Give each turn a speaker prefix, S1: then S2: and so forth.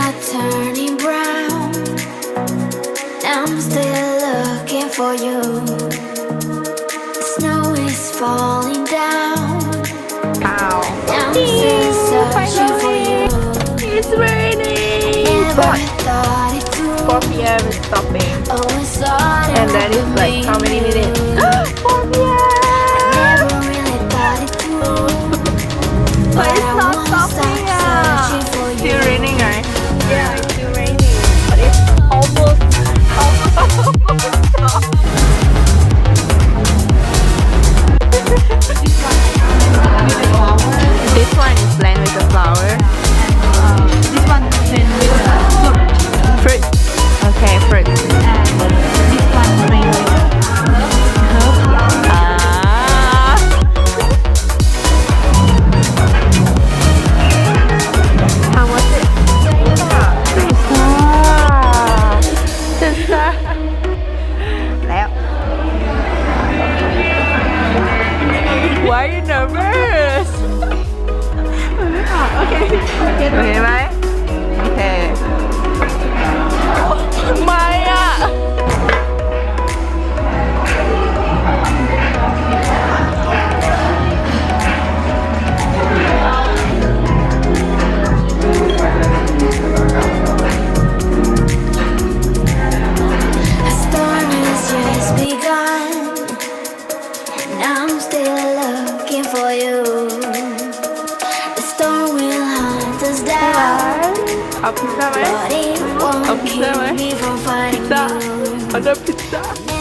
S1: are turning brown. I'm still looking for you. The snow is falling down.
S2: Ow.
S1: I'm still searching for you.
S2: It's raining.
S1: Never
S2: But
S1: thought it
S2: 4
S1: through.
S2: p.m. is stopping.
S1: Always thought it
S2: And that is
S1: would
S2: like
S1: be
S2: how many
S1: you.
S2: minutes? 4 p.m.
S1: Never really thought it through.
S2: But it's
S1: I
S2: not
S1: won't
S2: stopping.
S1: stop searching for you.
S2: Still raining, right? Yeah, it's still raining. But it's almost stopped. This one is blend with the flower.
S3: This one then with the fruit.
S2: Fruit. Okay, fruit.
S3: And this one plain with herb.
S2: Ah. How was it? Tessa.แล้ว Why are you nervous?
S3: โอเคโอเค
S2: โอเคไหมโอเคไม่อ่ะ
S1: A storm has just begun, and I'm still looking for you. The storm will hunt us down,
S2: เอาพิซซ่าไหม
S1: but it won't
S2: Okay,
S1: keep
S2: right.
S1: me from finding
S2: พิซซ่า
S1: you.
S2: เอาเดินพิซซ่า